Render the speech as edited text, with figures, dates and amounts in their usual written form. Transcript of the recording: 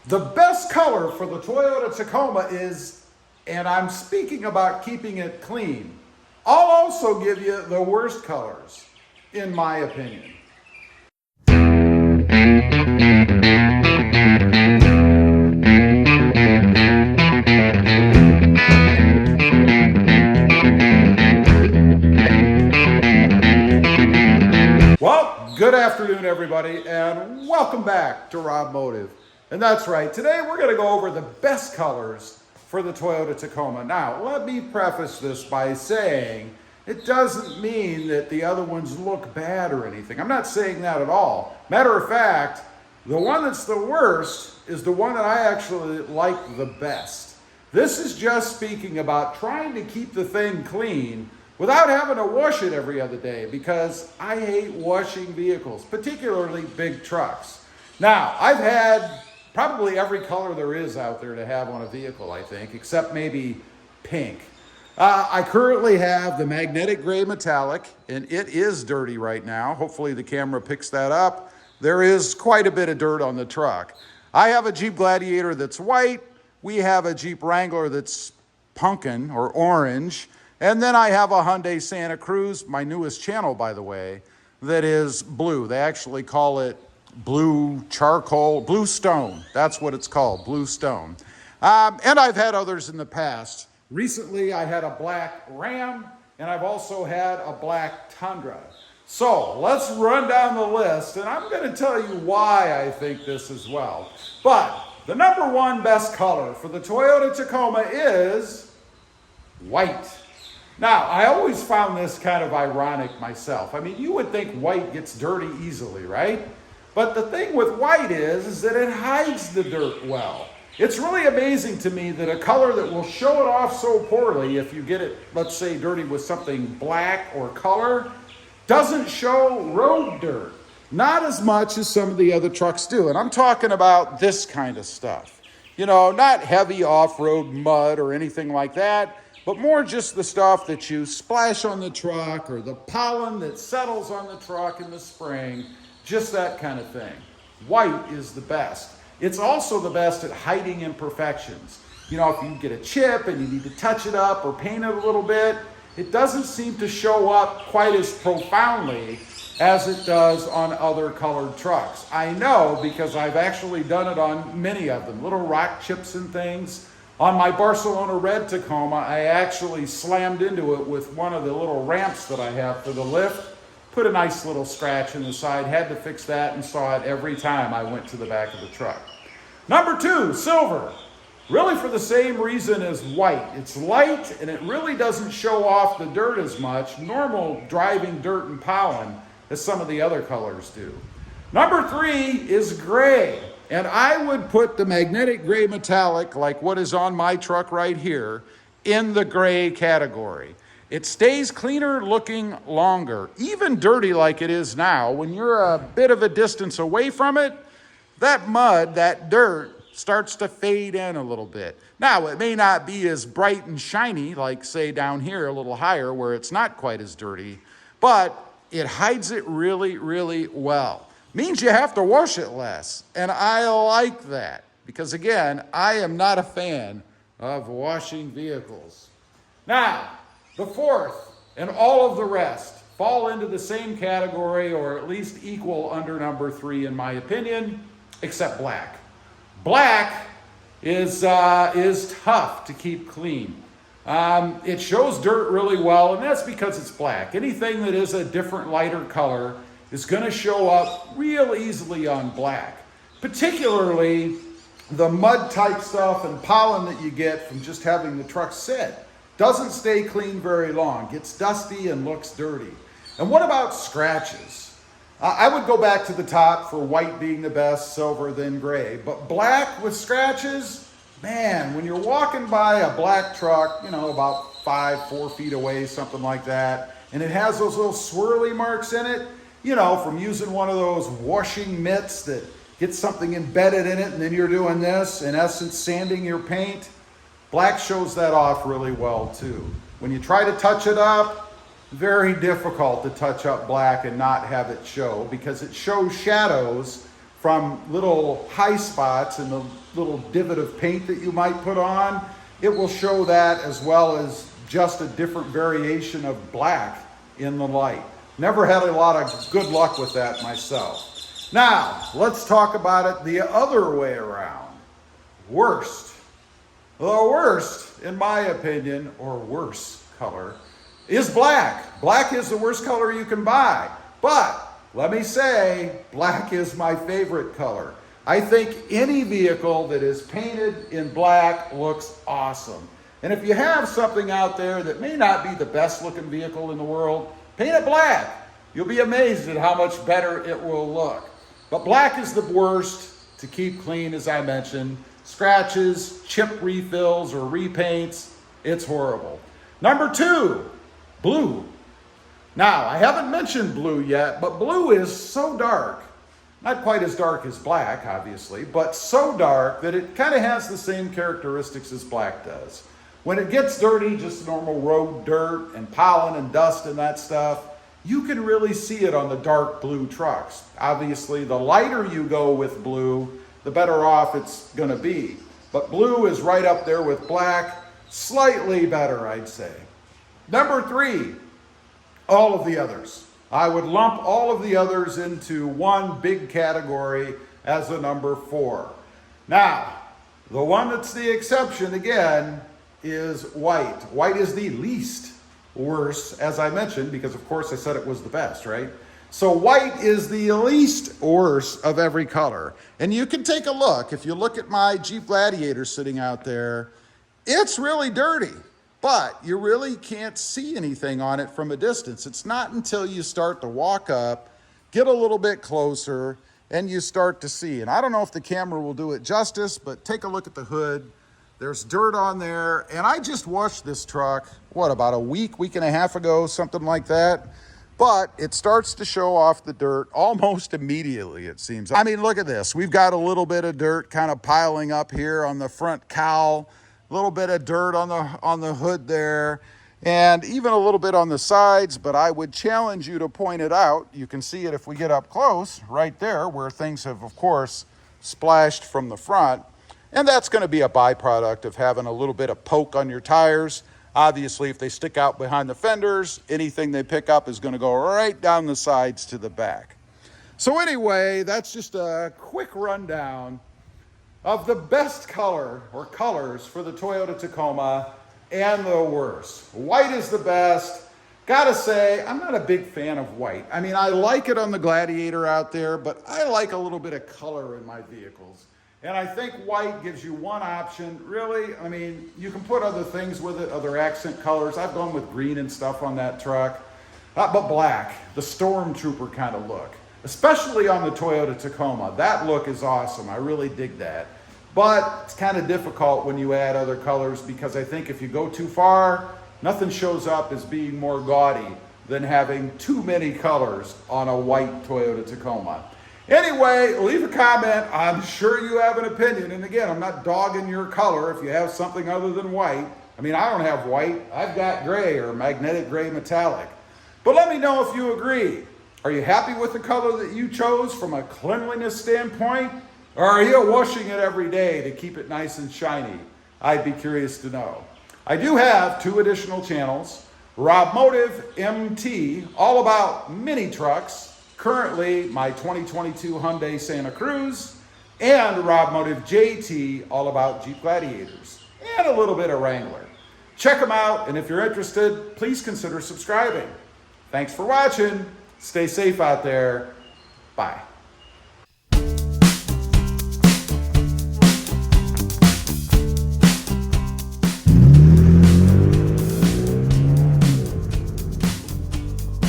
The best color for the Toyota Tacoma is, and I'm speaking about keeping it clean. I'll also give you the worst colors, in my opinion. Well, good afternoon, everybody, and welcome back to Robmotive. And that's right, today we're going to go over the best colors for the Toyota Tacoma. Now, let me preface this by saying it doesn't mean that the other ones look bad or anything. I'm not saying that at all. Matter of fact, the one that's the worst is the one that I actually like the best. This is just speaking about trying to keep the thing clean without having to wash it every other day, because I hate washing vehicles, particularly big trucks. Now, I've had probably every color there is out there to have on a vehicle, I think, except maybe pink. I currently have the magnetic gray metallic, and it is dirty right now. Hopefully the camera picks that up. There is quite a bit of dirt on the truck. I have a Jeep Gladiator that's white. We have a Jeep Wrangler that's pumpkin or orange. And then I have a Hyundai Santa Cruz, my newest channel, by the way, that is blue. They actually call it blue charcoal, blue stone. That's what it's called, blue stone. And I've had others in the past. Recently, I had a black Ram, and I've also had a black Tundra. So let's run down the list, and I'm going to tell you why I think this as well. But the number one best color for the Toyota Tacoma is white. Now, I always found this kind of ironic myself. I mean, you would think white gets dirty easily, right? But the thing with white is that it hides the dirt well. It's really amazing to me that a color that will show it off so poorly, if you get it, let's say, dirty with something black or color, doesn't show road dirt. Not as much as some of the other trucks do. And I'm talking about this kind of stuff. You know, not heavy off-road mud or anything like that, but more just the stuff that you splash on the truck or the pollen that settles on the truck in the spring, just that kind of thing. White is the best. It's also the best at hiding imperfections. You know, if you get a chip and you need to touch it up or paint it a little bit, it doesn't seem to show up quite as profoundly as it does on other colored trucks. I know because I've actually done it on many of them, little rock chips and things. On my Barcelona red Tacoma, I actually slammed into it with one of the little ramps that I have for the lift. Put a nice little scratch in the side, had to fix that and saw it every time I went to the back of the truck. Number two, silver. Really for the same reason as white. It's light and it really doesn't show off the dirt as much, normal driving dirt and pollen, as some of the other colors do. Number three is gray. And I would put the magnetic gray metallic, like what is on my truck right here, in the gray category. It stays cleaner looking longer, even dirty like it is now. When you're a bit of a distance away from it, that mud, that dirt, starts to fade in a little bit. Now, it may not be as bright and shiny, like say down here a little higher where it's not quite as dirty, but it hides it really, really well. Means you have to wash it less. And I like that because, again, I am not a fan of washing vehicles. Now, the fourth and all of the rest fall into the same category or at least equal under number three in my opinion, except black. Black is tough to keep clean. It shows dirt really well, and that's because it's black. Anything that is a different lighter color is going to show up real easily on black. Particularly the mud type stuff and pollen that you get from just having the truck sit. Doesn't stay clean very long, gets dusty and looks dirty. And what about scratches? I would go back to the top for white being the best, silver, then gray. But black with scratches, man, when you're walking by a black truck, you know, about 4 feet away, something like that, and it has those little swirly marks in it, you know, from using one of those washing mitts that gets something embedded in it, and then you're doing this, in essence, sanding your paint. Black shows that off really well, too. When you try to touch it up, very difficult to touch up black and not have it show, because it shows shadows from little high spots in the little divot of paint that you might put on. It will show that, as well as just a different variation of black in the light. Never had a lot of good luck with that myself. Now, let's talk about it the other way around. Worst. The worst, in my opinion, or worse color, is black. Black is the worst color you can buy. But let me say, black is my favorite color. I think any vehicle that is painted in black looks awesome. And if you have something out there that may not be the best looking vehicle in the world, paint it black. You'll be amazed at how much better it will look. But black is the worst to keep clean, as I mentioned. Scratches, chip refills, or repaints, it's horrible. Number 2, blue. Now, I haven't mentioned blue yet, but blue is so dark. Not quite as dark as black, obviously, but so dark that it kind of has the same characteristics as black does. When it gets dirty, just normal road dirt and pollen and dust and that stuff, you can really see it on the dark blue trucks. Obviously, the lighter you go with blue, the better off it's going to be. But blue is right up there with black, slightly better, I'd say. Number 3, all of the others. I would lump all of the others into one big category as a number 4. Now, the one that's the exception, again, is white. White is the least worst, as I mentioned, because of course I said it was the best, right? So white is the least worst of every color. And you can take a look. If you look at my Jeep Gladiator sitting out there, it's really dirty, but you really can't see anything on it from a distance. It's not until you start to walk up, get a little bit closer, and you start to see. And I don't know if the camera will do it justice, but take a look at the hood. There's dirt on there, and I just washed this truck, about a week and a half ago, something like that. But it starts to show off the dirt almost immediately, it seems. I mean, look at this. We've got a little bit of dirt kind of piling up here on the front cowl, a little bit of dirt on the hood there, and even a little bit on the sides, but I would challenge you to point it out. You can see it if we get up close, right there, where things have, of course, splashed from the front. And that's going to be a byproduct of having a little bit of poke on your tires. Obviously, if they stick out behind the fenders, anything they pick up is going to go right down the sides to the back. So anyway, that's just a quick rundown of the best color or colors for the Toyota Tacoma and the worst. White is the best. Gotta say, I'm not a big fan of white. I mean, I like it on the Gladiator out there, but I like a little bit of color in my vehicles. And I think white gives you one option. Really, I mean, you can put other things with it, other accent colors. I've gone with green and stuff on that truck. But black, the Stormtrooper kind of look, especially on the Toyota Tacoma. That look is awesome. I really dig that. But it's kind of difficult when you add other colors, because I think if you go too far, nothing shows up as being more gaudy than having too many colors on a white Toyota Tacoma. Anyway, leave a comment. I'm sure you have an opinion. And again, I'm not dogging your color if you have something other than white. I mean, I don't have white. I've got gray or magnetic gray metallic. But let me know if you agree. Are you happy with the color that you chose from a cleanliness standpoint? Or are you washing it every day to keep it nice and shiny? I'd be curious to know. I do have 2 additional channels. Robmotive MT, all about mini trucks. Currently, my 2022 Hyundai Santa Cruz, and Robmotive JT, all about Jeep Gladiators, and a little bit of Wrangler. Check them out, and if you're interested, please consider subscribing. Thanks for watching. Stay safe out there. Bye.